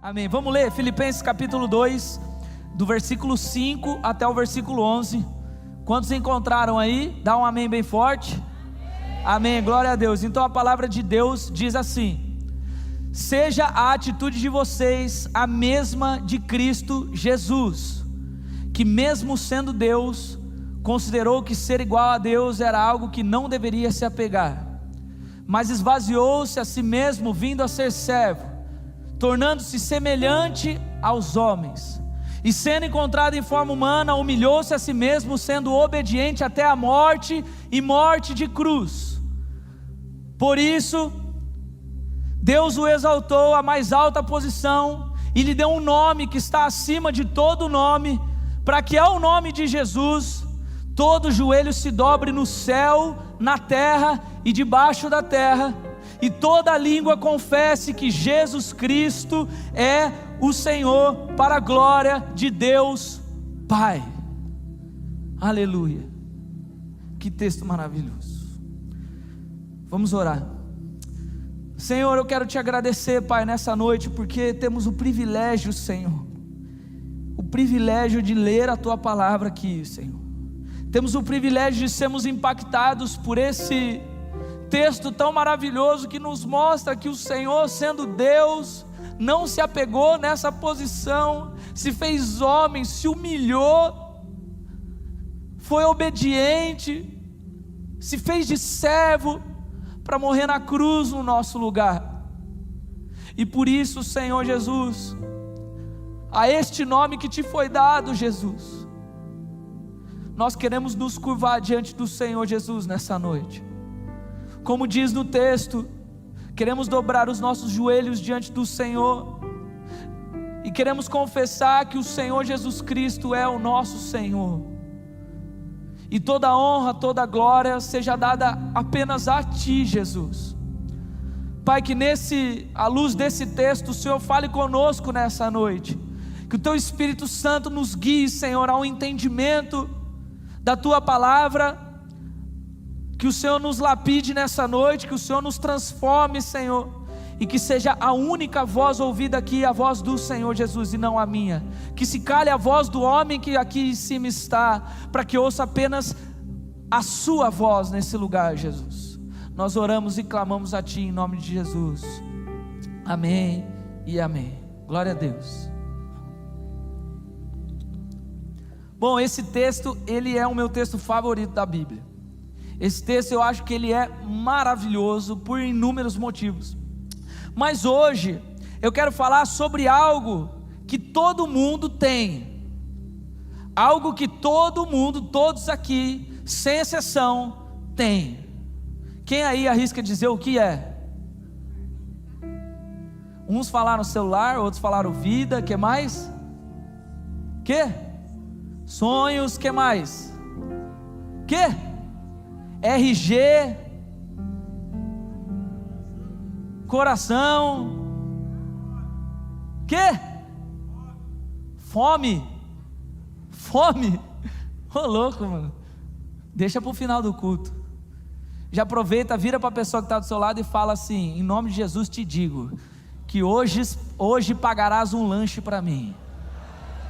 Amém. Vamos ler Filipenses capítulo 2, do versículo 5 até o versículo 11. Quantos encontraram aí? Dá um amém bem forte. Amém, glória a Deus. Então a palavra de Deus diz assim: seja a atitude de vocês a mesma de Cristo Jesus, que mesmo sendo Deus, considerou que ser igual a Deus era algo que não deveria se apegar, mas esvaziou-se a si mesmo, vindo a ser servo, tornando-se semelhante aos homens, e sendo encontrado em forma humana, humilhou-se a si mesmo, sendo obediente até a morte, e morte de cruz. Por isso Deus o exaltou à mais alta posição, e lhe deu um nome que está acima de todo nome, para que ao nome de Jesus todo joelho se dobre no céu, na terra e debaixo da terra, e toda língua confesse que Jesus Cristo é o Senhor, para a glória de Deus Pai. Aleluia. Que texto maravilhoso. Vamos orar. Senhor, eu quero te agradecer, Pai, nessa noite, porque temos o privilégio, Senhor, o privilégio de ler a tua palavra aqui, Senhor. Temos o privilégio de sermos impactados por esse texto tão maravilhoso que nos mostra que o Senhor, sendo Deus, não se apegou nessa posição, se fez homem, se humilhou, foi obediente, se fez de servo para morrer na cruz no nosso lugar. E por isso, Senhor Jesus, a este nome que te foi dado, Jesus, nós queremos nos curvar diante do Senhor Jesus nessa noite. Como diz no texto, queremos dobrar os nossos joelhos diante do Senhor, e queremos confessar que o Senhor Jesus Cristo é o nosso Senhor, e toda honra, toda glória seja dada apenas a Ti, Jesus. Pai, que à luz desse texto, o Senhor fale conosco nessa noite, que o Teu Espírito Santo nos guie, Senhor, ao entendimento da Tua palavra, que o Senhor nos lapide nessa noite, que o Senhor nos transforme, Senhor, e que seja a única voz ouvida aqui, a voz do Senhor Jesus, e não a minha. Que se cale a voz do homem que aqui em cima está, para que ouça apenas a sua voz nesse lugar, Jesus. Nós oramos e clamamos a Ti em nome de Jesus. Amém e amém. Glória a Deus. Bom, esse texto, ele é o meu texto favorito da Bíblia. Esse texto eu acho que ele é maravilhoso por inúmeros motivos. Mas hoje eu quero falar sobre algo que todo mundo tem. Algo que todo mundo, todos aqui, sem exceção, tem. Quem aí arrisca dizer o que é? Uns falaram celular, outros falaram vida, que mais? Que? Sonhos, que mais? Que? RG, coração, que? Fome, ô louco, mano, deixa para o final do culto, já aproveita, vira para a pessoa que está do seu lado e fala assim: em nome de Jesus te digo, que hoje pagarás um lanche para mim.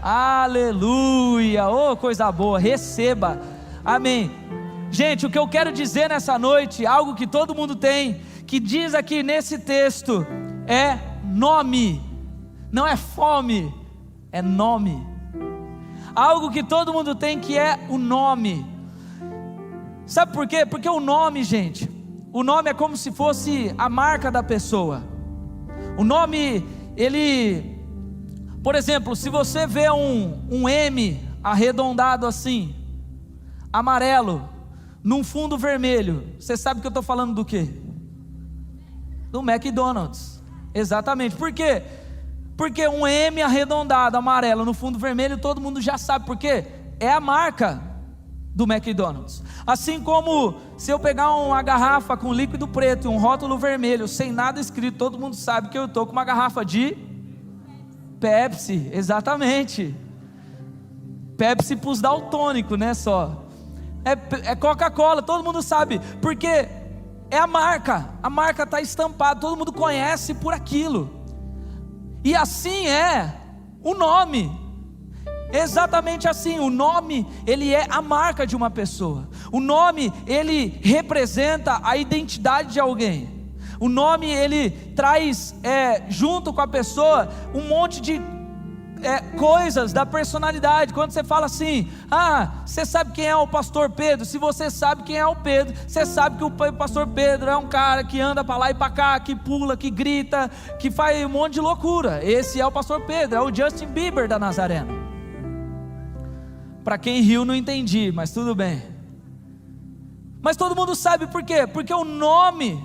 Aleluia, ô coisa boa, receba, amém. Gente, o que eu quero dizer nessa noite, algo que todo mundo tem, que diz aqui nesse texto, é nome. Não é fome, é nome. Algo que todo mundo tem, que é o nome. Sabe por quê? Porque o nome, gente, o nome é como se fosse a marca da pessoa. O nome, ele, por exemplo, se você vê um M arredondado assim, amarelo, num fundo vermelho, você sabe que eu estou falando do quê? Do McDonald's. Exatamente. Por quê? Porque um M arredondado, amarelo, no fundo vermelho, todo mundo já sabe por quê? É a marca do McDonald's. Assim como se eu pegar uma garrafa com líquido preto e um rótulo vermelho, sem nada escrito, todo mundo sabe que eu estou com uma garrafa de Pepsi. Exatamente. Pepsi para os daltônicos, né, só. É Coca-Cola, todo mundo sabe, porque é a marca está estampada, todo mundo conhece por aquilo. E assim é o nome. Exatamente assim, o nome, ele é a marca de uma pessoa. O nome, ele representa a identidade de alguém. O nome, ele traz junto com a pessoa um monte de coisas da personalidade. Quando você fala assim, você sabe quem é o pastor Pedro? Se você sabe quem é o Pedro, você sabe que o pastor Pedro é um cara que anda para lá e para cá, que pula, que grita, que faz um monte de loucura. Esse é o pastor Pedro, é o Justin Bieber da Nazarena. Para quem riu não entendi, mas tudo bem. Mas todo mundo sabe por quê? Porque o nome,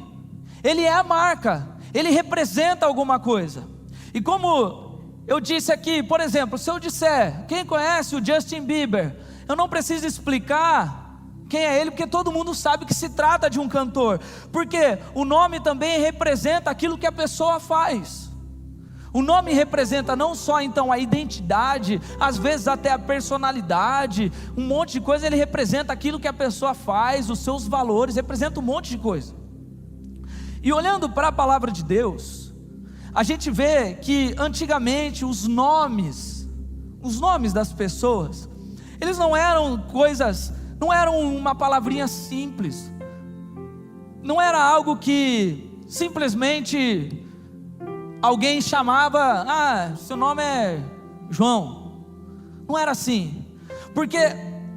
ele é a marca, ele representa alguma coisa. E como eu disse aqui, por exemplo, se eu disser, quem conhece o Justin Bieber, eu não preciso explicar quem é ele, porque todo mundo sabe que se trata de um cantor. Porque o nome também representa aquilo que a pessoa faz. O nome representa não só então a identidade, às vezes até a personalidade, um monte de coisa. Ele representa aquilo que a pessoa faz, os seus valores, representa um monte de coisa. E olhando para a palavra de Deus, a gente vê que antigamente os nomes das pessoas, eles não eram coisas, não eram uma palavrinha simples, não era algo que simplesmente alguém chamava, seu nome é João. Não era assim, porque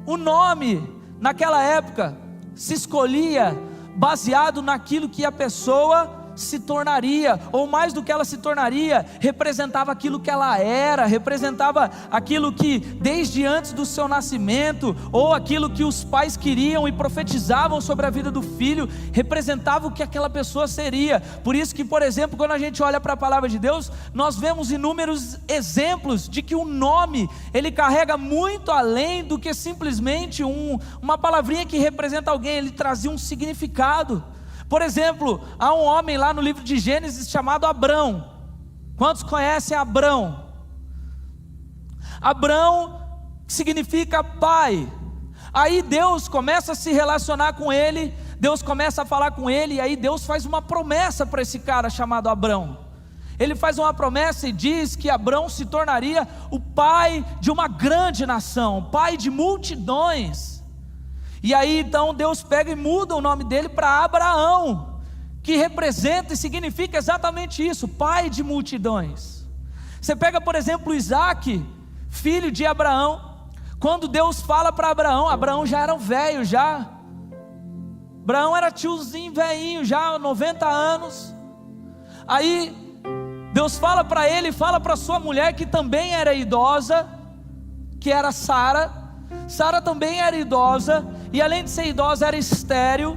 o nome naquela época se escolhia baseado naquilo que a pessoa se tornaria, ou mais do que ela se tornaria, representava aquilo que ela era, representava aquilo que desde antes do seu nascimento, ou aquilo que os pais queriam e profetizavam sobre a vida do filho, representava o que aquela pessoa seria. Por isso que, por exemplo, quando a gente olha para a palavra de Deus, nós vemos inúmeros exemplos de que o nome, ele carrega muito além do que simplesmente uma palavrinha que representa alguém. Ele trazia um significado. Por exemplo, há um homem lá no livro de Gênesis chamado Abrão. Quantos conhecem Abrão? Abrão significa pai. Aí Deus começa a se relacionar com ele, Deus começa a falar com ele, e aí Deus faz uma promessa para esse cara chamado Abrão. Ele faz uma promessa e diz que Abrão se tornaria o pai de uma grande nação, pai de multidões. E aí então Deus pega e muda o nome dele para Abraão, que representa e significa exatamente isso, pai de multidões. Você pega, por exemplo, Isaac, filho de Abraão. Quando Deus fala para Abraão, Abraão já era um velho, Abraão era tiozinho, velhinho, já 90 anos. Aí Deus fala para ele, fala para sua mulher que também era idosa, que era Sara. Sara também era idosa, e além de ser idosa era estéril.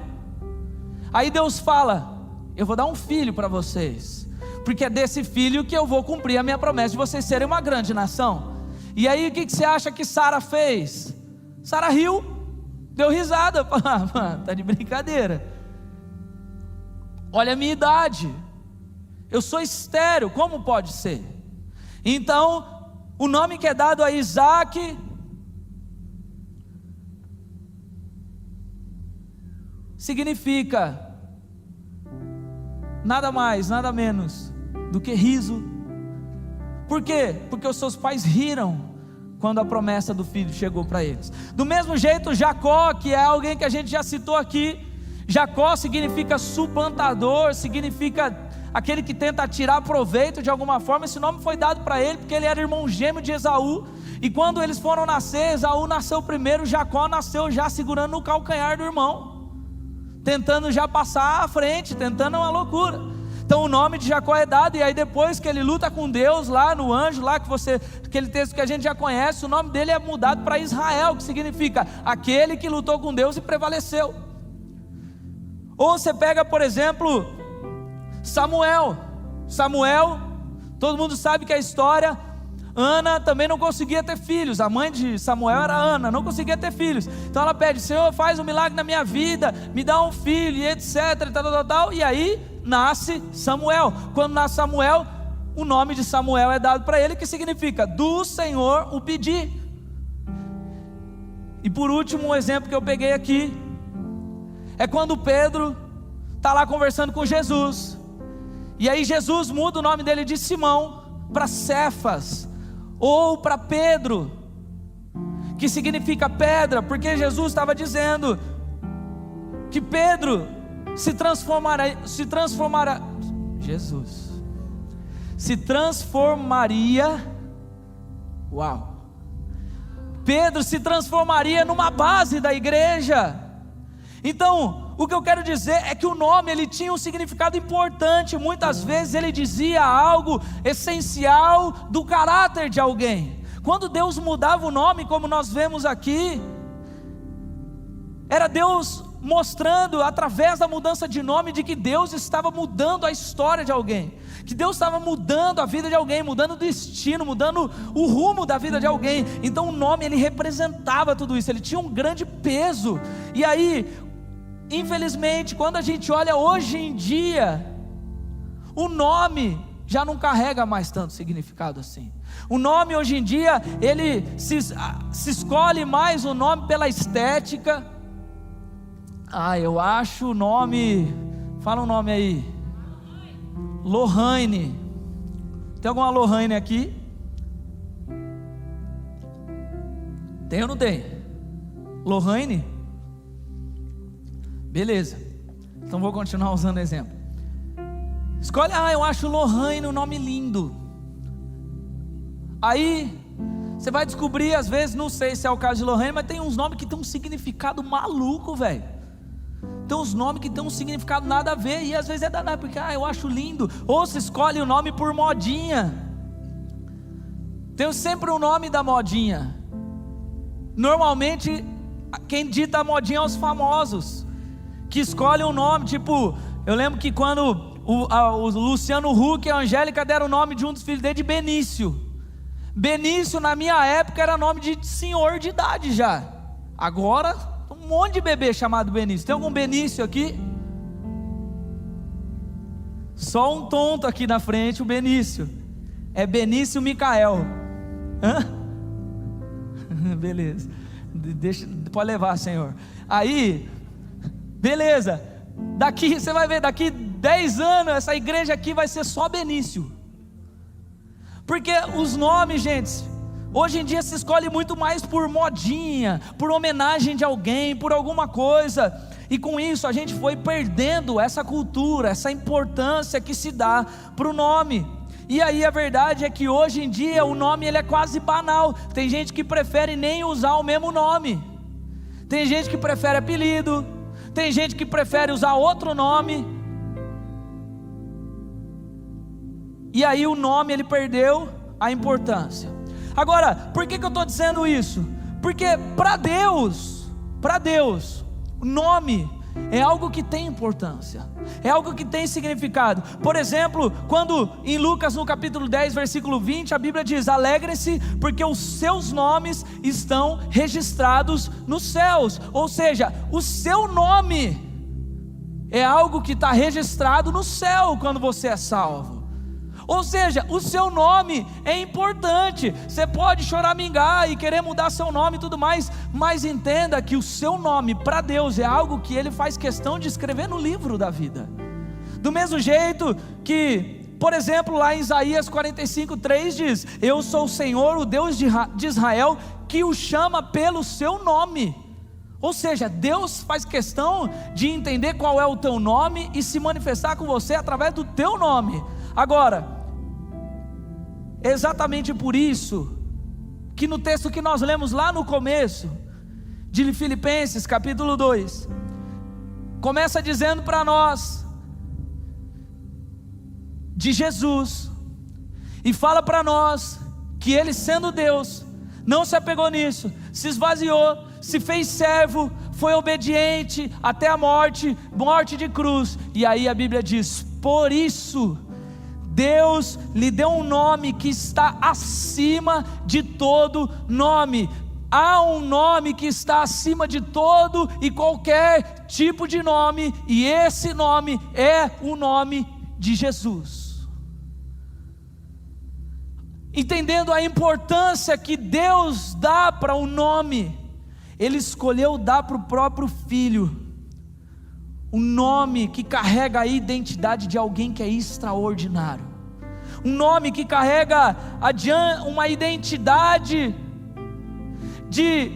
Aí Deus fala: eu vou dar um filho para vocês, porque é desse filho que eu vou cumprir a minha promessa de vocês serem uma grande nação. E aí o que você acha que Sara fez? Sara riu, deu risada, tá de brincadeira, olha a minha idade, eu sou estéril, como pode ser? Então o nome que é dado a Isaac significa nada mais, nada menos do que riso. Por quê? Porque os seus pais riram quando a promessa do filho chegou para eles. Do mesmo jeito, Jacó, que é alguém que a gente já citou aqui, Jacó significa suplantador, significa aquele que tenta tirar proveito de alguma forma. Esse nome foi dado para ele porque ele era irmão gêmeo de Esaú, e quando eles foram nascer, Esaú nasceu primeiro, Jacó nasceu já segurando o calcanhar do irmão, tentando já passar à frente, tentando uma loucura. Então o nome de Jacó é dado, e aí depois que ele luta com Deus lá no anjo, lá aquele texto que a gente já conhece, o nome dele é mudado para Israel, que significa aquele que lutou com Deus e prevaleceu. Ou você pega, por exemplo, Samuel, todo mundo sabe que a história, Ana também não conseguia ter filhos, a mãe de Samuel era Ana, não conseguia ter filhos, então ela pede: Senhor, faz um milagre na minha vida, me dá um filho, e etc, e aí nasce Samuel. Quando nasce Samuel, o nome de Samuel é dado para ele, que significa do Senhor o pedir. E por último, um exemplo que eu peguei aqui, é quando Pedro está lá conversando com Jesus, e aí Jesus muda o nome dele de Simão para Cefas, ou para Pedro, que significa pedra, porque Jesus estava dizendo que Pedro se transformaria, Pedro se transformaria numa base da igreja. Então, o que eu quero dizer é que o nome, ele tinha um significado importante. Muitas vezes ele dizia algo essencial do caráter de alguém. Quando Deus mudava o nome, como nós vemos aqui, era Deus mostrando através da mudança de nome de que Deus estava mudando a história de alguém, que Deus estava mudando a vida de alguém, mudando o destino, mudando o rumo da vida de alguém. Então o nome, ele representava tudo isso, ele tinha um grande peso. E aí, infelizmente, quando a gente olha hoje em dia, o nome já não carrega mais tanto significado assim. O nome hoje em dia, ele se escolhe mais o nome pela estética. Eu acho o nome, fala um nome aí, Lohane. Tem alguma Lohane aqui? Tem ou não tem? Lohane? Beleza, então vou continuar usando o exemplo. Escolhe, eu acho Lohane um nome lindo. Aí você vai descobrir, às vezes, não sei se é o caso de Lohane, mas tem uns nomes que tem um significado maluco, velho. Tem uns nomes que tem um significado nada a ver, e às vezes é danado, porque eu acho lindo. Ou se escolhe o nome por modinha. Tem sempre o nome da modinha. Normalmente quem dita a modinha é os famosos, que escolhem um nome. Tipo, eu lembro que quando o Luciano Huck e a Angélica deram o nome de um dos filhos dele de Benício. Benício na minha época era nome de senhor de idade já. Agora um monte de bebê chamado Benício. Tem algum Benício aqui? Só um tonto aqui na frente, o Benício. É Benício Micael. Beleza. Pode levar, Senhor. Aí, beleza. Daqui, você vai ver, daqui 10 anos, essa igreja aqui vai ser só Benício. Porque os nomes, gente, hoje em dia se escolhe muito mais por modinha, por homenagem de alguém, por alguma coisa. E com isso a gente foi perdendo essa cultura, essa importância que se dá para o nome. E aí a verdade é que hoje em dia o nome, ele é quase banal. Tem gente que prefere nem usar o mesmo nome. Tem gente que prefere apelido. Tem gente que prefere usar outro nome. E aí o nome, ele perdeu a importância. Agora, por que eu estou dizendo isso? Porque para Deus, o nome é algo que tem importância, é algo que tem significado. Por exemplo, quando em Lucas no capítulo 10, versículo 20, a Bíblia diz: alegrem-se porque os seus nomes estão registrados nos céus. Ou seja, o seu nome é algo que está registrado no céu quando você é salvo. Ou seja, o seu nome é importante. Você pode choramingar e querer mudar seu nome e tudo mais, mas entenda que o seu nome para Deus é algo que Ele faz questão de escrever no livro da vida. Do mesmo jeito que, por exemplo, lá em Isaías 45:3 diz: eu sou o Senhor, o Deus de Israel, que o chama pelo seu nome. Ou seja, Deus faz questão de entender qual é o teu nome e se manifestar com você através do teu nome. Agora, exatamente por isso que no texto que nós lemos lá no começo de Filipenses capítulo 2, começa dizendo para nós de Jesus, e fala para nós que Ele, sendo Deus, não se apegou nisso, se esvaziou, se fez servo, foi obediente até a morte de cruz. E aí a Bíblia diz: por isso Deus lhe deu um nome que está acima de todo nome. Há um nome que está acima de todo e qualquer tipo de nome, e esse nome é o nome de Jesus. Entendendo a importância que Deus dá para o nome, Ele escolheu dar para o próprio Filho um nome que carrega a identidade de alguém que é extraordinário, um nome que carrega uma identidade de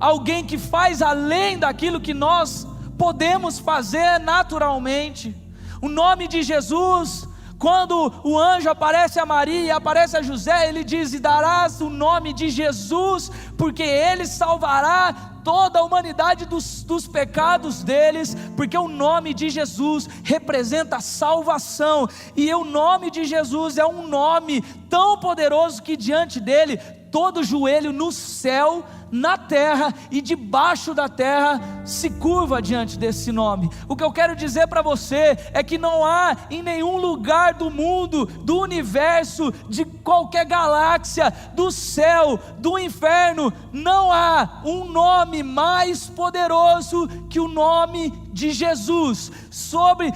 alguém que faz além daquilo que nós podemos fazer naturalmente. O nome de Jesus, quando o anjo aparece a Maria e aparece a José, ele diz: e darás o nome de Jesus, porque ele salvará toda a humanidade dos pecados deles, porque o nome de Jesus representa a salvação, e o nome de Jesus é um nome tão poderoso que diante dele, todo joelho no céu, na terra e debaixo da terra se curva diante desse nome. O que eu quero dizer para você é que não há em nenhum lugar do mundo, do universo, de qualquer galáxia, do céu, do inferno, não há um nome mais poderoso que o nome de Jesus.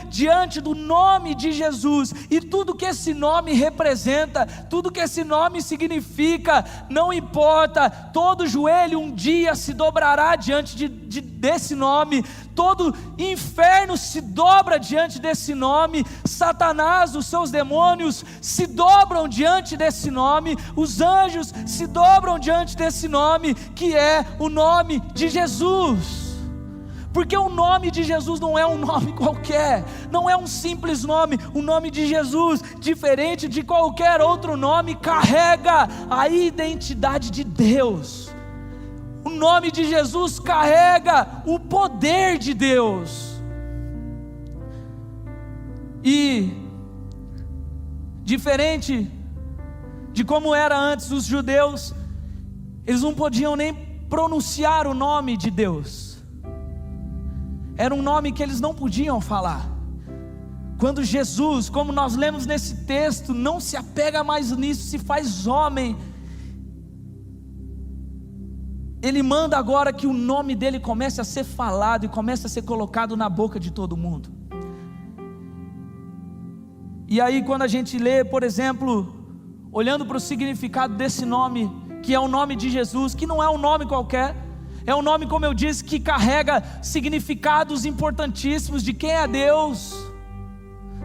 Diante do nome de Jesus e tudo que esse nome representa, tudo que esse nome significa, não importa, todo joelho um dia se dobrará diante desse nome, todo inferno se dobra diante desse nome, Satanás, os seus demônios se dobram diante desse nome, os anjos se dobram diante desse nome, que é o nome de Jesus. Porque o nome de Jesus não é um nome qualquer, não é um simples nome. O nome de Jesus, diferente de qualquer outro nome, carrega a identidade de Deus. O nome de Jesus carrega o poder de Deus. E diferente de como era antes, os judeus, eles não podiam nem pronunciar o nome de Deus. Era um nome que eles não podiam falar. Quando Jesus, como nós lemos nesse texto, não se apega mais nisso, se faz homem, Ele manda agora que o nome dele comece a ser falado e comece a ser colocado na boca de todo mundo. E aí quando a gente lê, por exemplo, olhando para o significado desse nome, que é o nome de Jesus, que não é um nome qualquer, é um nome, como eu disse, que carrega significados importantíssimos de quem é Deus,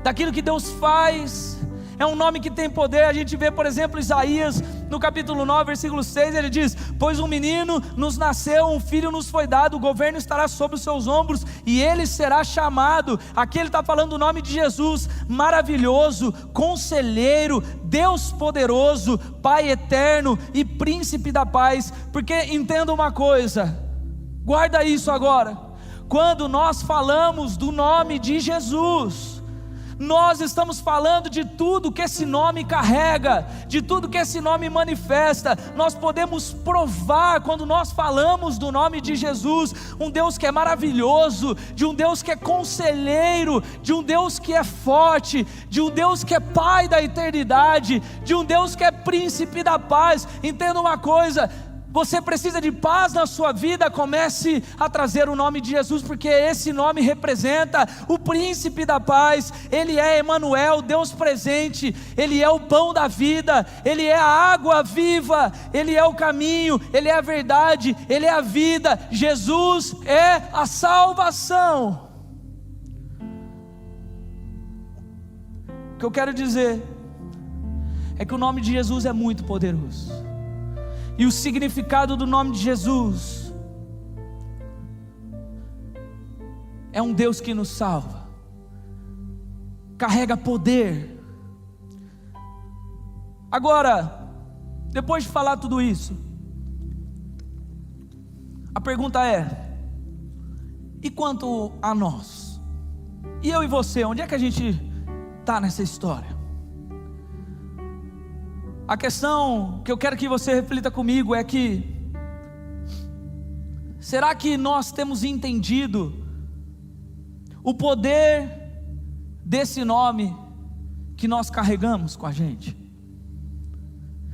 daquilo que Deus faz. É um nome que tem poder. A gente vê, por exemplo, Isaías, no capítulo 9, versículo 6, ele diz: pois um menino nos nasceu, um filho nos foi dado, o governo estará sobre os seus ombros, e ele será chamado, aqui ele está falando o nome de Jesus, maravilhoso, conselheiro, Deus poderoso, Pai eterno e príncipe da paz. Porque entenda uma coisa, guarda isso agora, quando nós falamos do nome de Jesus, nós estamos falando de tudo que esse nome carrega, de tudo que esse nome manifesta. Nós podemos provar, quando nós falamos do nome de Jesus, um Deus que é maravilhoso, de um Deus que é conselheiro, de um Deus que é forte, de um Deus que é Pai da eternidade, de um Deus que é príncipe da paz. Entenda uma coisa: você precisa de paz na sua vida, comece a trazer o nome de Jesus, porque esse nome representa o príncipe da paz. Ele é Emanuel, Deus presente, Ele é o pão da vida, Ele é a água viva, Ele é o caminho, Ele é a verdade, Ele é a vida. Jesus é a salvação. O que eu quero dizer é que o nome de Jesus é muito poderoso. E o significado do nome de Jesus é um Deus que nos salva, carrega poder. Agora, depois de falar tudo isso, a pergunta é: e quanto a nós? E eu e você, onde é que a gente está nessa história? A questão que eu quero que você reflita comigo é que, será que nós temos entendido o poder desse nome que nós carregamos com a gente?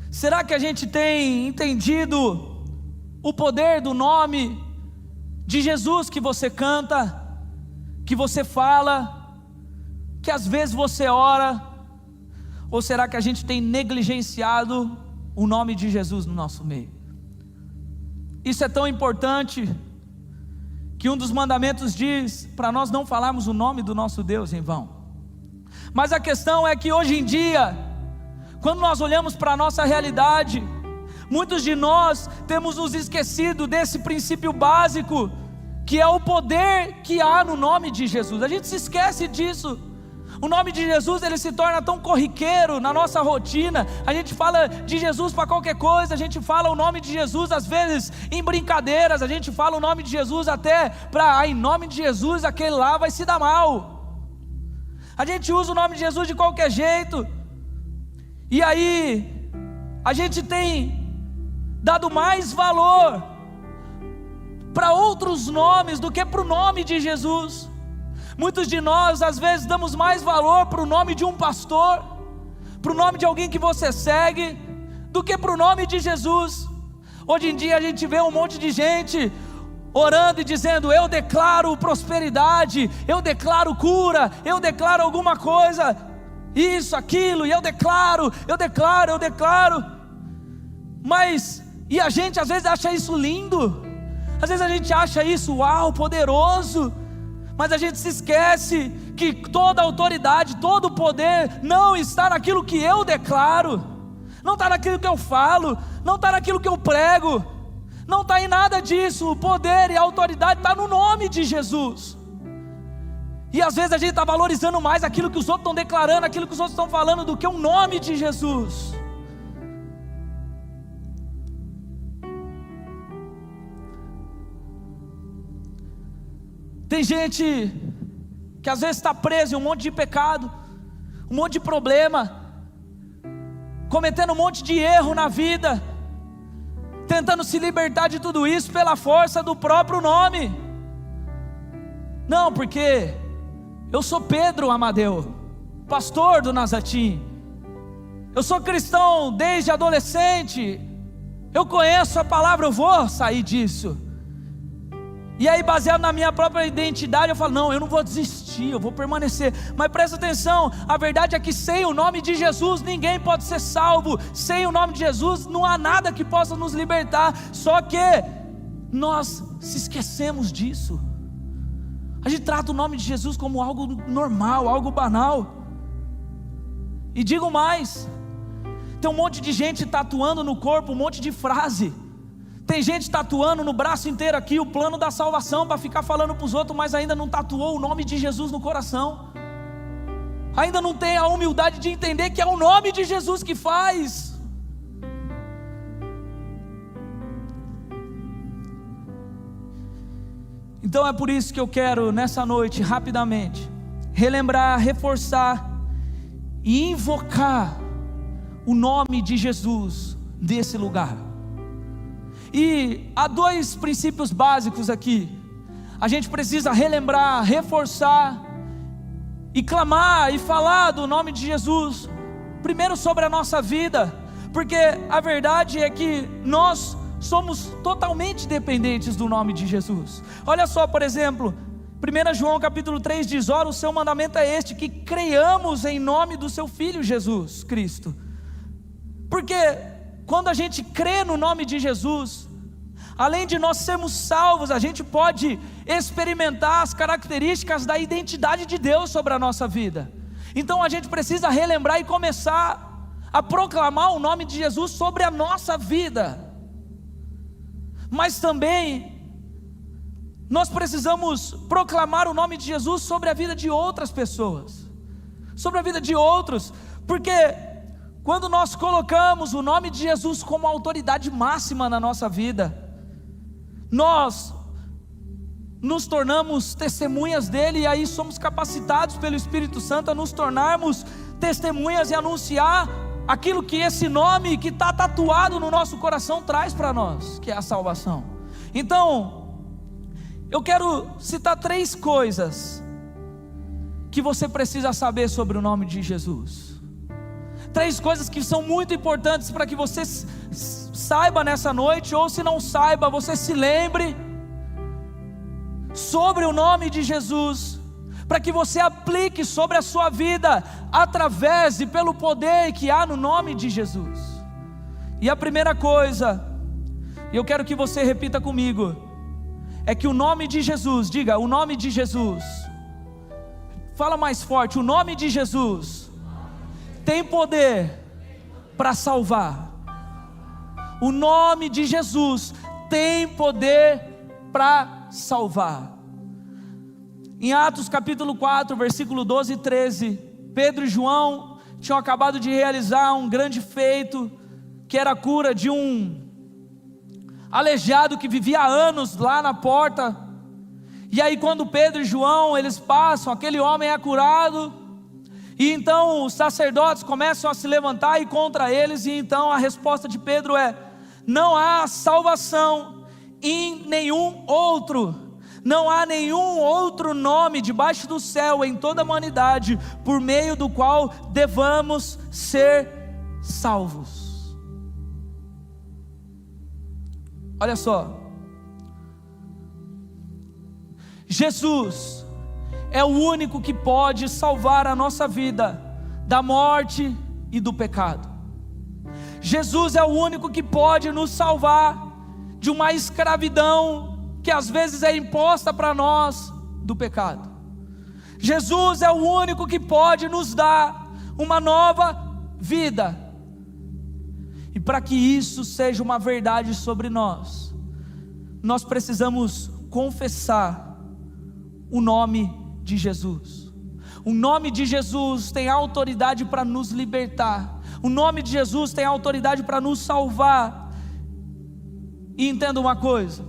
Será que a gente tem entendido o poder do nome de Jesus que você canta, que você fala, que às vezes você ora? Ou será que a gente tem negligenciado o nome de Jesus no nosso meio? Isso é tão importante que um dos mandamentos diz para nós não falarmos o nome do nosso Deus em vão. Mas a questão é que hoje em dia Quando nós olhamos para a nossa realidade, muitos de nós temos nos esquecido desse princípio básico, que é o poder que há no nome de Jesus. A gente se esquece disso. O nome de Jesus, ele se torna tão corriqueiro na nossa rotina. A gente fala de Jesus para qualquer coisa. A gente fala o nome de Jesus às vezes em brincadeiras. A gente fala o nome de Jesus até para, em nome de Jesus, aquele lá vai se dar mal. A gente usa o nome de Jesus de qualquer jeito. E aí a gente tem dado mais valor para outros nomes do que para o nome de Jesus. Muitos de nós às vezes damos mais valor para o nome de um pastor, para o nome de alguém que você segue, do que para o nome de Jesus. Hoje em dia a gente vê um monte de gente orando e dizendo: eu declaro prosperidade, eu declaro cura, eu declaro alguma coisa, isso, aquilo, e eu declaro. Mas, e a gente às vezes acha isso lindo, às vezes a gente acha isso, uau, poderoso, mas a gente se esquece que toda autoridade, todo o poder não está naquilo que eu declaro, não está naquilo que eu falo, não está naquilo que eu prego, não está em nada disso. O poder e a autoridade está no nome de Jesus. E às vezes a gente está valorizando mais aquilo que os outros estão declarando, aquilo que os outros estão falando, do que o nome de Jesus. Tem gente que às vezes está presa em um monte de pecado, um monte de problema, cometendo um monte de erro na vida, tentando se libertar de tudo isso pela força do próprio nome. Não, porque eu sou Pedro Amadeu, pastor do Nazatim, eu sou cristão desde adolescente, eu conheço a palavra, eu vou sair disso. E aí, baseado na minha própria identidade, eu falo: não, eu não vou desistir, eu vou permanecer. Mas presta atenção, a verdade é que sem o nome de Jesus ninguém pode ser salvo. Sem o nome de Jesus não há nada que possa nos libertar. Só que nós se esquecemos disso. A gente trata o nome de Jesus como algo normal, algo banal. E digo mais, tem um monte de gente tatuando no corpo um monte de frase. Tem gente tatuando no braço inteiro aqui o plano da salvação para ficar falando para os outros, mas ainda não tatuou o nome de Jesus no coração. Ainda não tem a humildade de entender que é o nome de Jesus que faz. Então é por isso que eu quero nessa noite, rapidamente, relembrar, reforçar e invocar o nome de Jesus desse lugar. E há dois princípios básicos aqui. A gente precisa relembrar, reforçar e clamar e falar do nome de Jesus. Primeiro sobre a nossa vida, porque a verdade é que nós somos totalmente dependentes do nome de Jesus. Olha só, por exemplo, 1 João capítulo 3 diz: ora, o seu mandamento é este, que creiamos em nome do seu Filho Jesus Cristo. Porque quando a gente crê no nome de Jesus, além de nós sermos salvos, a gente pode experimentar as características da identidade de Deus sobre a nossa vida. Então a gente precisa relembrar e começar a proclamar o nome de Jesus sobre a nossa vida. Mas também nós precisamos proclamar o nome de Jesus sobre a vida de outras pessoas, sobre a vida de outros, porque quando nós colocamos o nome de Jesus como autoridade máxima na nossa vida, nós nos tornamos testemunhas dele, e aí somos capacitados pelo Espírito Santo a nos tornarmos testemunhas e anunciar aquilo que esse nome que está tatuado no nosso coração traz para nós, que é a salvação. Então, eu quero citar 3 coisas que você precisa saber sobre o nome de Jesus. 3 coisas que são muito importantes para que você saiba nessa noite, ou se não saiba, você se lembre sobre o nome de Jesus, para que você aplique sobre a sua vida, através e pelo poder que há no nome de Jesus. E a primeira coisa, e eu quero que você repita comigo, é que o nome de Jesus, diga, o nome de Jesus, fala mais forte, o nome de Jesus tem poder para salvar. O nome de Jesus tem poder para salvar. Em Atos capítulo 4, versículo 12 e 13, Pedro e João tinham acabado de realizar um grande feito, que era a cura de um aleijado que vivia há anos lá na porta. E aí quando Pedro e João, eles passam, aquele homem é curado, e então os sacerdotes começam a se levantar e contra eles, e então a resposta de Pedro é: não há salvação em nenhum outro, não há nenhum outro nome debaixo do céu em toda a humanidade, por meio do qual devamos ser salvos. Olha só, Jesus é o único que pode salvar a nossa vida da morte e do pecado. Jesus é o único que pode nos salvar de uma escravidão que às vezes é imposta para nós do pecado. Jesus é o único que pode nos dar uma nova vida. E para que isso seja uma verdade sobre nós, nós precisamos confessar o nome de Jesus. O nome de Jesus tem autoridade para nos libertar. O nome de Jesus tem autoridade para nos salvar. E entenda uma coisa: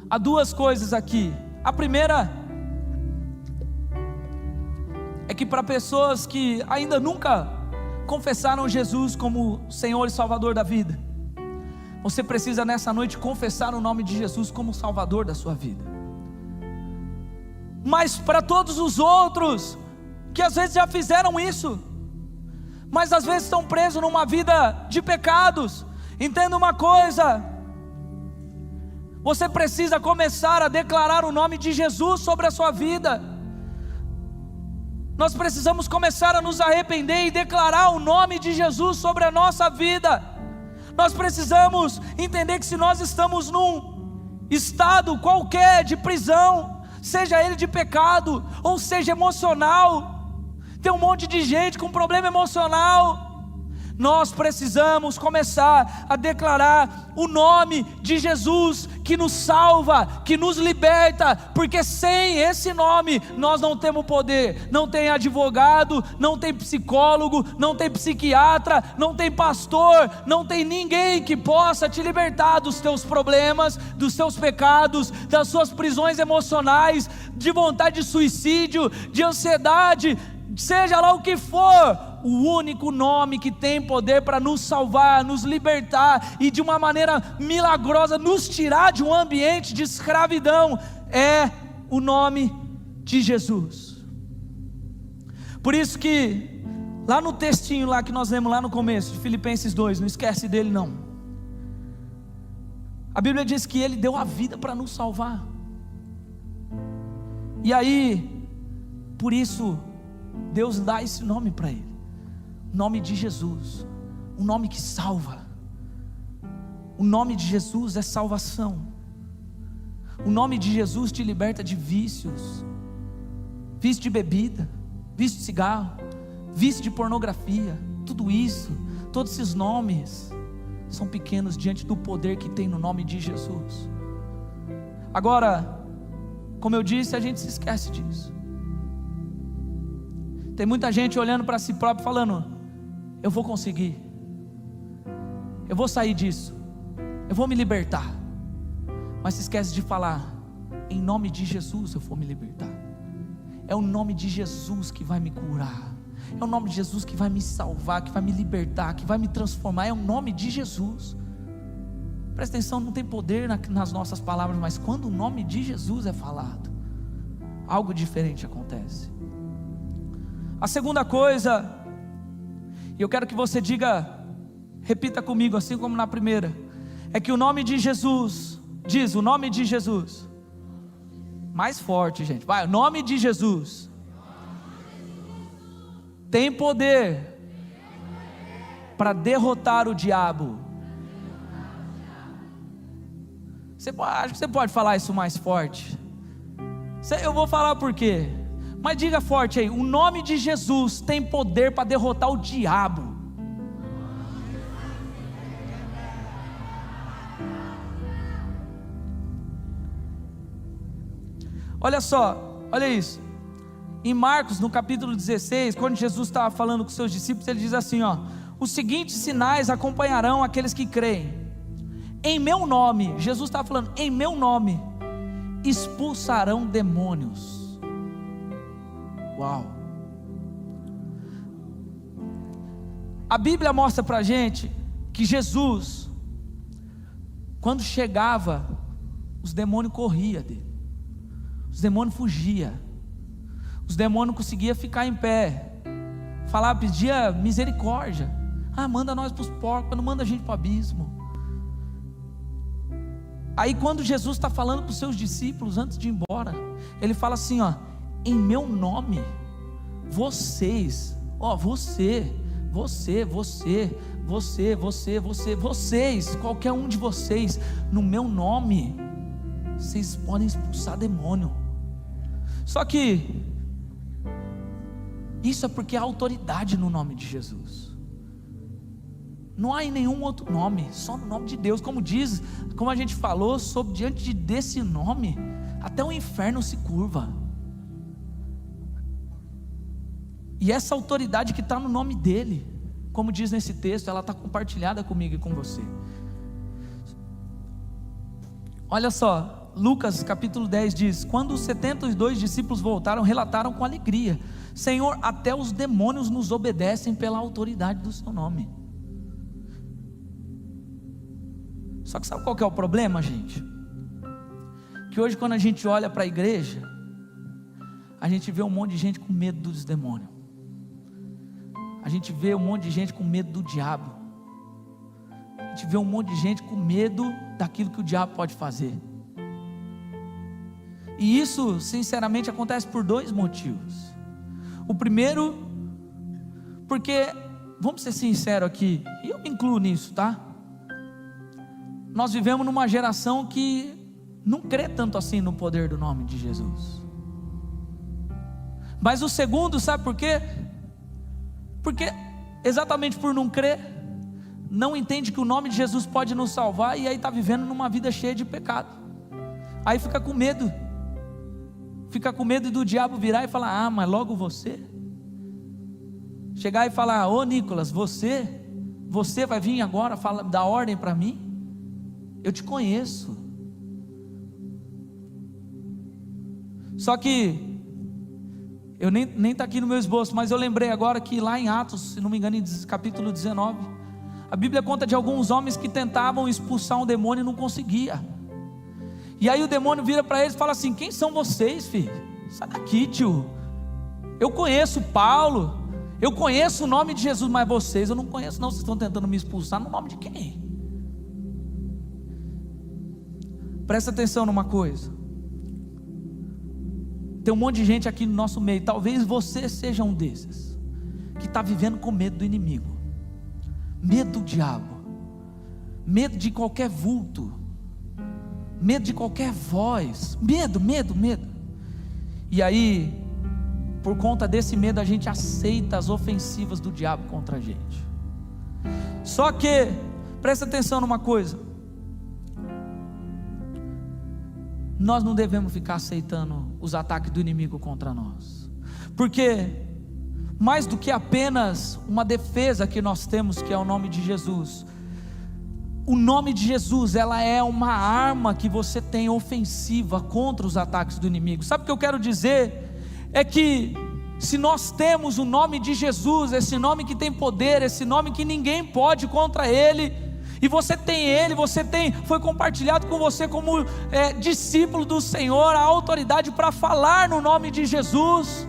há duas coisas aqui. A primeira é que para pessoas que ainda nunca confessaram Jesus como Senhor e Salvador da vida, você precisa nessa noite confessar o nome de Jesus como Salvador da sua vida. Mas para todos os outros que às vezes já fizeram isso, mas às vezes estão presos numa vida de pecados, entenda uma coisa: você precisa começar a declarar o nome de Jesus sobre a sua vida. Nós precisamos começar a nos arrepender e declarar o nome de Jesus sobre a nossa vida. Nós precisamos entender que se nós estamos num estado qualquer de prisão, seja ele de pecado ou seja emocional, tem um monte de gente com problema emocional, nós precisamos começar a declarar o nome de Jesus, que nos salva, que nos liberta, porque sem esse nome nós não temos poder. Não tem advogado, não tem psicólogo, não tem psiquiatra, não tem pastor, não tem ninguém que possa te libertar dos teus problemas, dos teus pecados, das suas prisões emocionais, de vontade de suicídio, de ansiedade, seja lá o que for. O único nome que tem poder para nos salvar, nos libertar e de uma maneira milagrosa nos tirar de um ambiente de escravidão é o nome de Jesus. Por isso que lá no textinho lá que nós lemos lá no começo de Filipenses 2, não esquece dele não. A Bíblia diz que Ele deu a vida para nos salvar. E aí, por isso Deus dá esse nome para Ele. Nome de Jesus, um nome que salva. O nome de Jesus é salvação. O nome de Jesus te liberta de vícios, vício de bebida, vício de cigarro, vício de pornografia. Tudo isso, todos esses nomes são pequenos diante do poder que tem no nome de Jesus. Agora, como eu disse, a gente se esquece disso. Tem muita gente olhando para si próprio falando: eu vou conseguir, eu vou sair disso, eu vou me libertar. Mas se esquece de falar: em nome de Jesus eu vou me libertar. É o nome de Jesus que vai me curar, é o nome de Jesus que vai me salvar, que vai me libertar, que vai me transformar. É o nome de Jesus. Presta atenção, não tem poder nas nossas palavras, mas quando o nome de Jesus é falado, algo diferente acontece. A segunda coisa, e eu quero que você diga, repita comigo, assim como na primeira, é que o nome de Jesus, diz o nome de Jesus, mais forte, gente, vai, o nome de Jesus tem poder para derrotar o diabo. Acho que você pode falar isso mais forte. Eu vou falar por quê, mas diga forte aí: o nome de Jesus tem poder para derrotar o diabo. Olha só, olha isso. Em Marcos, no capítulo 16, quando Jesus estava falando com seus discípulos, ele diz assim, ó: os seguintes sinais acompanharão aqueles que creem. Em meu nome, Jesus estava falando, em meu nome, expulsarão demônios. Uau! A Bíblia mostra pra gente que Jesus, quando chegava, os demônios corriam dele, os demônios fugiam, os demônios conseguiam ficar em pé, falava, pedia misericórdia. Manda nós para os porcos, não manda a gente para o abismo. Aí quando Jesus está falando para os seus discípulos antes de ir embora, ele fala assim, ó: em meu nome, vocês, vocês, qualquer um de vocês, no meu nome, vocês podem expulsar demônio. Só que isso é porque há autoridade no nome de Jesus. Não há em nenhum outro nome, só no nome de Deus. Como a gente falou, diante desse nome, até o inferno se curva. E essa autoridade que está no nome dele, como diz nesse texto, ela está compartilhada comigo e com você. Olha só, Lucas capítulo 10 diz: quando os 72 discípulos voltaram, relataram com alegria: Senhor, até os demônios nos obedecem pela autoridade do seu nome. Só que sabe qual que é o problema, gente? Que hoje, quando a gente olha para a igreja, a gente vê um monte de gente com medo dos demônios, a gente vê um monte de gente com medo do diabo, a gente vê um monte de gente com medo daquilo que o diabo pode fazer. E isso, sinceramente, acontece por dois motivos. O primeiro, porque, vamos ser sinceros aqui, e eu me incluo nisso, tá? Nós vivemos numa geração que não crê tanto assim no poder do nome de Jesus. Mas o segundo, sabe por quê? Porque exatamente por não crer, não entende que o nome de Jesus pode nos salvar, e aí está vivendo numa vida cheia de pecado. Aí fica com medo do diabo virar e falar: mas logo você, chegar e falar: ô Nicolas, você vai vir agora dar ordem para mim? Eu te conheço. Só que eu nem está aqui no meu esboço, mas eu lembrei agora que lá em Atos, se não me engano, em capítulo 19, a Bíblia conta de alguns homens que tentavam expulsar um demônio e não conseguia. E aí o demônio vira para eles e fala assim: quem são vocês, filho? Sai daqui, tio. Eu conheço Paulo, eu conheço o nome de Jesus, mas vocês eu não conheço não. Vocês estão tentando me expulsar no nome de quem? Presta atenção numa coisa. Tem um monte de gente aqui no nosso meio, talvez você seja um desses, que está vivendo com medo do inimigo, medo do diabo, medo de qualquer vulto, medo de qualquer voz, medo. E aí, por conta desse medo, a gente aceita as ofensivas do diabo contra a gente. Só que, presta atenção numa coisa, nós não devemos ficar aceitando os ataques do inimigo contra nós, porque mais do que apenas uma defesa que nós temos, que é o nome de Jesus, o nome de Jesus, ela é uma arma que você tem ofensiva contra os ataques do inimigo. Sabe o que eu quero dizer? É que se nós temos o nome de Jesus, esse nome que tem poder, esse nome que ninguém pode contra ele, e você tem ele, foi compartilhado com você como discípulo do Senhor, a autoridade para falar no nome de Jesus.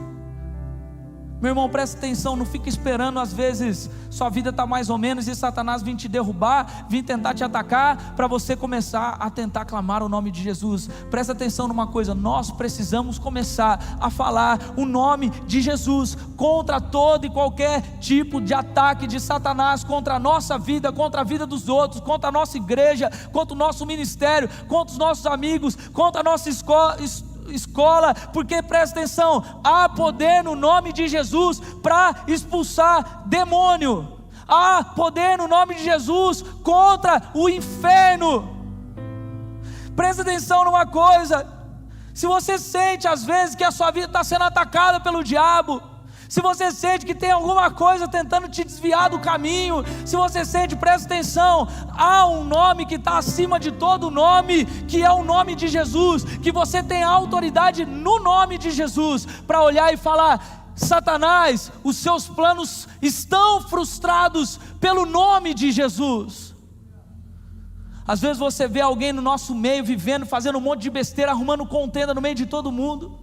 Meu irmão, presta atenção, não fica esperando, às vezes sua vida está mais ou menos e Satanás vir te derrubar, vir tentar te atacar, para você começar a tentar clamar o nome de Jesus. Presta atenção numa coisa, nós precisamos começar a falar o nome de Jesus contra todo e qualquer tipo de ataque de Satanás, contra a nossa vida, contra a vida dos outros, contra a nossa igreja, contra o nosso ministério, contra os nossos amigos, contra a nossa escola, porque presta atenção, há poder no nome de Jesus para expulsar demônio, há poder no nome de Jesus contra o inferno. Presta atenção numa coisa, se você sente às vezes que a sua vida está sendo atacada pelo diabo, se você sente que tem alguma coisa tentando te desviar do caminho, se você sente, presta atenção, há um nome que está acima de todo nome, que é o nome de Jesus, que você tem autoridade no nome de Jesus, para olhar e falar: Satanás, os seus planos estão frustrados pelo nome de Jesus. Às vezes você vê alguém no nosso meio vivendo, fazendo um monte de besteira, arrumando contenda no meio de todo mundo,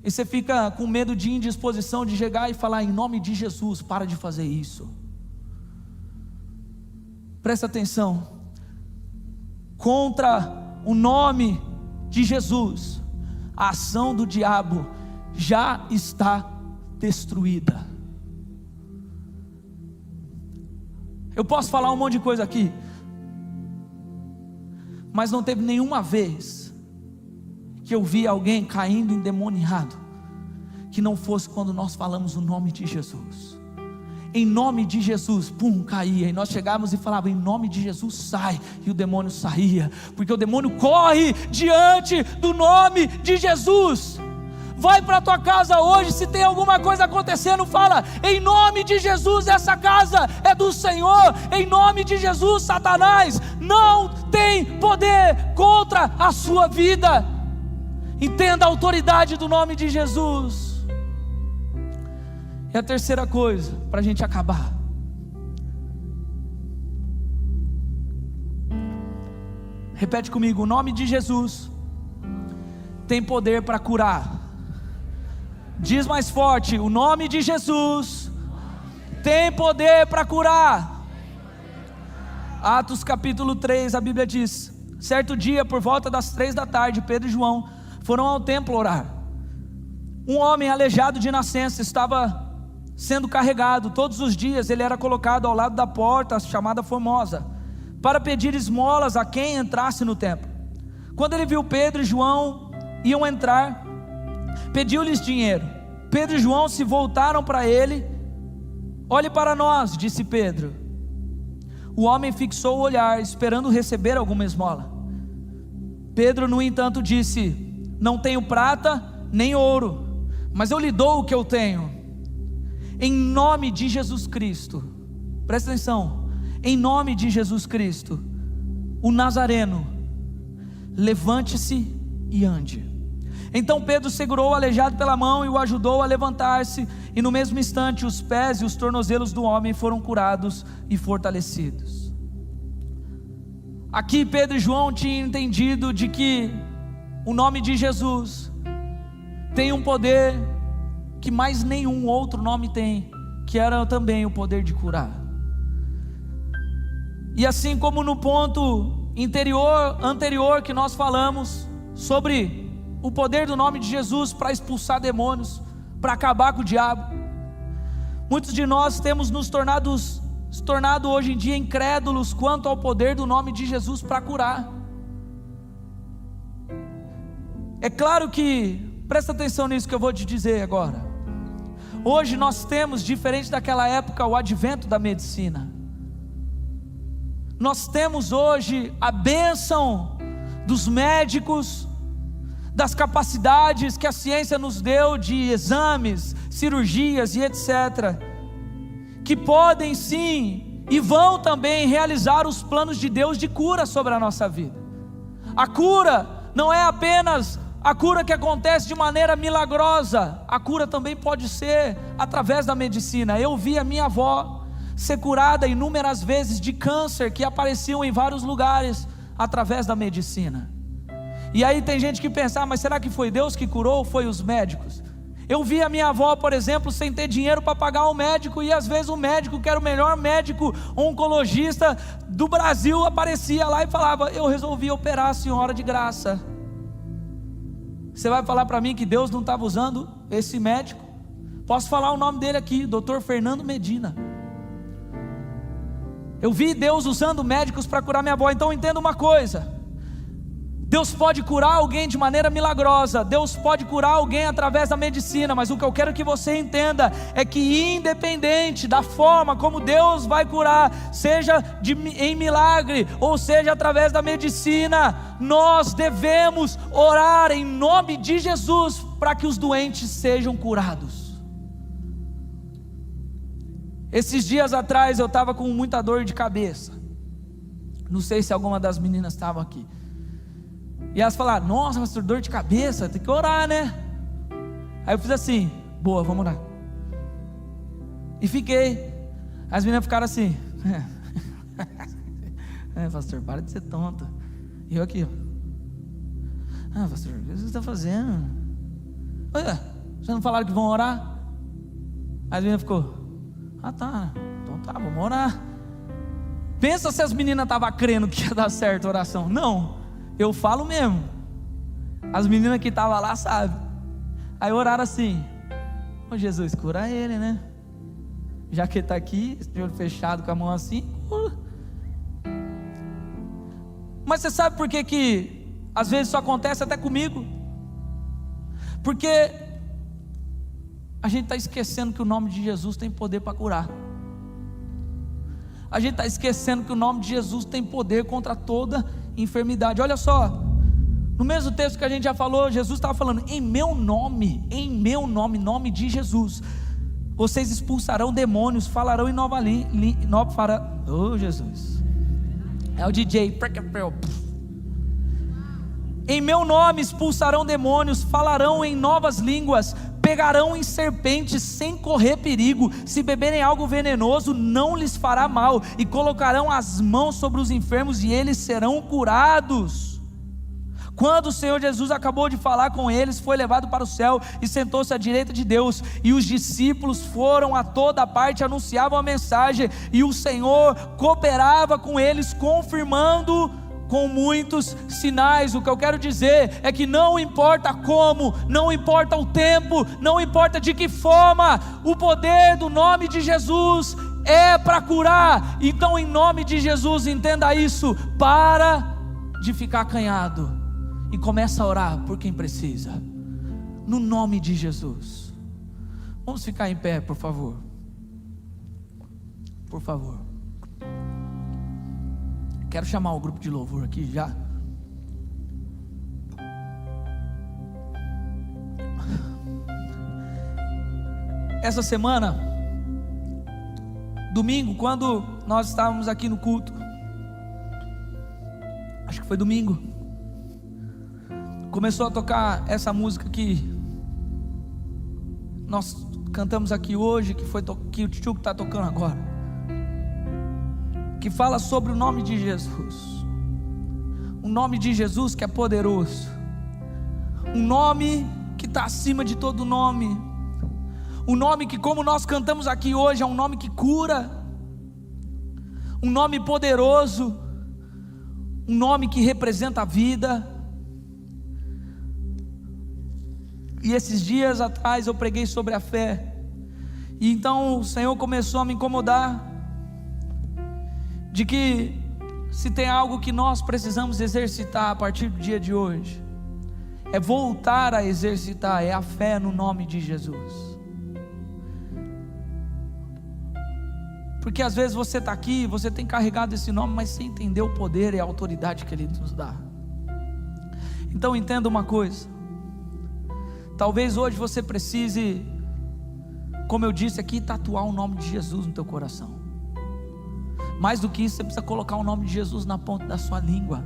e você fica com medo de indisposição de chegar e falar: em nome de Jesus, para de fazer isso. Presta atenção, contra o nome de Jesus, a ação do diabo já está destruída. Eu posso falar um monte de coisa aqui, mas não teve nenhuma vez que eu vi alguém caindo endemoniado que não fosse quando nós falamos o nome de Jesus. Em nome de Jesus, pum, caía, e nós chegávamos e falávamos: em nome de Jesus sai, e o demônio saía, porque o demônio corre diante do nome de Jesus. Vai para a tua casa hoje, se tem alguma coisa acontecendo, fala: em nome de Jesus, essa casa é do Senhor. Em nome de Jesus, Satanás não tem poder contra a sua vida. Entenda a autoridade do nome de Jesus. E a terceira coisa, para a gente acabar: repete comigo, o nome de Jesus tem poder para curar. Diz mais forte: o nome de Jesus tem poder para curar. Atos capítulo 3, a Bíblia diz: certo dia, por volta das 3 da tarde, Pedro e João foram ao templo orar. Um homem aleijado de nascença estava sendo carregado. Todos os dias ele era colocado ao lado da porta, chamada Formosa, para pedir esmolas a quem entrasse no templo. Quando ele viu Pedro e João iam entrar, pediu-lhes dinheiro. Pedro e João se voltaram para ele. Olhe para nós, disse Pedro. O homem fixou o olhar, esperando receber alguma esmola. Pedro, no entanto, disse: não tenho prata nem ouro, mas eu lhe dou o que eu tenho. Em nome de Jesus Cristo, presta atenção, em nome de Jesus Cristo, o Nazareno, levante-se e ande. Então Pedro segurou o aleijado pela mão e o ajudou a levantar-se, e no mesmo instante os pés e os tornozelos do homem foram curados e fortalecidos. Aqui Pedro e João tinham entendido de que o nome de Jesus tem um poder que mais nenhum outro nome tem, que era também o poder de curar. E assim como no ponto anterior que nós falamos sobre o poder do nome de Jesus para expulsar demônios, para acabar com o diabo, muitos de nós temos se tornado hoje em dia incrédulos quanto ao poder do nome de Jesus para curar. É claro que, presta atenção nisso que eu vou te dizer agora. Hoje nós temos, diferente daquela época, o advento da medicina. Nós temos hoje a bênção dos médicos, das capacidades que a ciência nos deu de exames, cirurgias e etc., que podem sim e vão também realizar os planos de Deus de cura sobre a nossa vida. A cura não é apenas a cura que acontece de maneira milagrosa, a cura também pode ser através da medicina. Eu vi a minha avó ser curada inúmeras vezes de câncer que apareciam em vários lugares através da medicina. E aí tem gente que pensa: mas será que foi Deus que curou ou foi os médicos? Eu vi a minha avó, por exemplo, sem ter dinheiro para pagar um médico, e às vezes o médico, que era o melhor médico oncologista do Brasil, aparecia lá e falava: eu resolvi operar a senhora de graça. Você vai falar para mim que Deus não estava usando esse médico? Posso falar o nome dele aqui, Dr. Fernando Medina. Eu vi Deus usando médicos para curar minha avó. Então entenda uma coisa: Deus pode curar alguém de maneira milagrosa, Deus pode curar alguém através da medicina, mas o que eu quero que você entenda é que independente da forma como Deus vai curar, seja em milagre ou seja através da medicina, nós devemos orar em nome de Jesus para que os doentes sejam curados. Esses dias atrás eu estava com muita dor de cabeça, não sei se alguma das meninas estavam aqui, e elas falaram: nossa, pastor, dor de cabeça, tem que orar, né? Aí eu fiz assim: boa, vamos orar. E fiquei. As meninas ficaram assim: pastor, para de ser tonto. E eu aqui, ó: pastor, o que você está fazendo? Olha, vocês não falaram que vão orar? As meninas ficou: tá, então tá, vamos orar. Pensa se as meninas estavam crendo que ia dar certo a oração. Não, eu falo mesmo. As meninas que estavam lá sabem. Aí oraram assim: ô Jesus, cura ele, né? Já que ele está aqui, de olho fechado, com a mão assim, cura. Mas você sabe por que às vezes isso acontece até comigo? Porque a gente está esquecendo que o nome de Jesus tem poder para curar. A gente está esquecendo que o nome de Jesus tem poder contra toda enfermidade. Olha só, no mesmo texto que a gente já falou, Jesus estava falando: em meu nome, nome de Jesus, vocês expulsarão demônios, falarão em nova língua. Oh Jesus, é o DJ. Em meu nome expulsarão demônios, falarão em novas línguas, pegarão em serpentes sem correr perigo, se beberem algo venenoso não lhes fará mal, e colocarão as mãos sobre os enfermos e eles serão curados. Quando o Senhor Jesus acabou de falar com eles, foi levado para o céu e sentou-se à direita de Deus, e os discípulos foram a toda parte, anunciavam a mensagem, e o Senhor cooperava com eles, confirmando com muitos sinais. O que eu quero dizer é que não importa como, não importa o tempo, não importa de que forma, o poder do nome de Jesus é para curar. Então, em nome de Jesus, entenda isso: para de ficar acanhado e começa a orar por quem precisa, no nome de Jesus. Vamos ficar em pé, por favor. Por favor. Quero chamar o grupo de louvor aqui já. Essa semana, domingo, quando nós estávamos aqui no culto, acho que foi domingo, começou a tocar essa música que nós cantamos aqui hoje, que o Tio está tocando agora, que fala sobre o nome de Jesus, o nome de Jesus que é poderoso, um nome que está acima de todo nome, um nome que, como nós cantamos aqui hoje, é um nome que cura, um nome poderoso, um nome que representa a vida. E esses dias atrás eu preguei sobre a fé, e então o Senhor começou a me incomodar de que se tem algo que nós precisamos exercitar a partir do dia de hoje, é voltar a exercitar, é a fé no nome de Jesus. Porque às vezes você está aqui, você tem carregado esse nome, mas sem entender o poder e a autoridade que Ele nos dá. Então entenda uma coisa: talvez hoje você precise, como eu disse aqui, tatuar o nome de Jesus no teu coração. Mais do que isso, você precisa colocar o nome de Jesus na ponta da sua língua.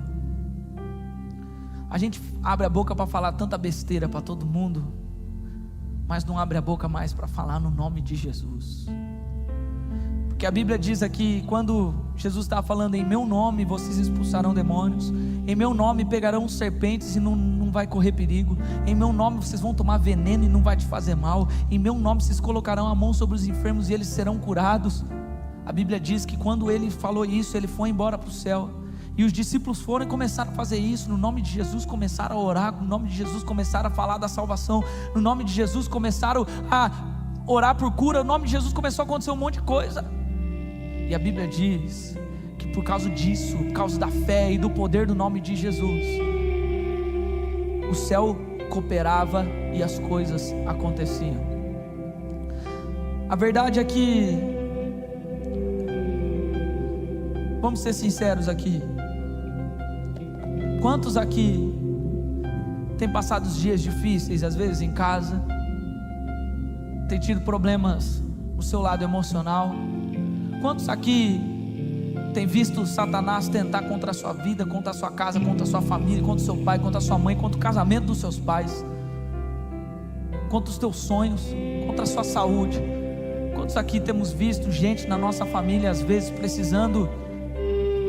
A gente abre a boca para falar tanta besteira para todo mundo, mas não abre a boca mais para falar no nome de Jesus. Porque a Bíblia diz aqui, quando Jesus estava falando: em meu nome vocês expulsarão demônios, em meu nome pegarão serpentes e não vai correr perigo, em meu nome vocês vão tomar veneno e não vai te fazer mal, em meu nome vocês colocarão a mão sobre os enfermos e eles serão curados. A Bíblia diz que quando ele falou isso, ele foi embora para o céu, e os discípulos foram e começaram a fazer isso, no nome de Jesus começaram a orar, no nome de Jesus começaram a falar da salvação, no nome de Jesus começaram a orar por cura, no nome de Jesus começou a acontecer um monte de coisa. E a Bíblia diz que por causa disso, por causa da fé e do poder do nome de Jesus, o céu cooperava e as coisas aconteciam. A verdade é que, vamos ser sinceros aqui, quantos aqui têm passado os dias difíceis, às vezes em casa, tem tido problemas no seu lado emocional? Quantos aqui têm visto Satanás tentar contra a sua vida, contra a sua casa, contra a sua família, contra o seu pai, contra a sua mãe, contra o casamento dos seus pais, contra os teus sonhos, contra a sua saúde? Quantos aqui temos visto gente na nossa família às vezes precisando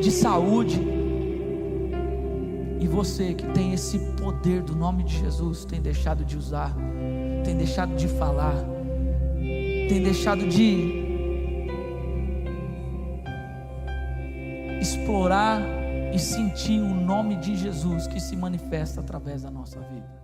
de saúde, e você que tem esse poder do nome de Jesus tem deixado de usar, tem deixado de falar, tem deixado de explorar e sentir o nome de Jesus que se manifesta através da nossa vida?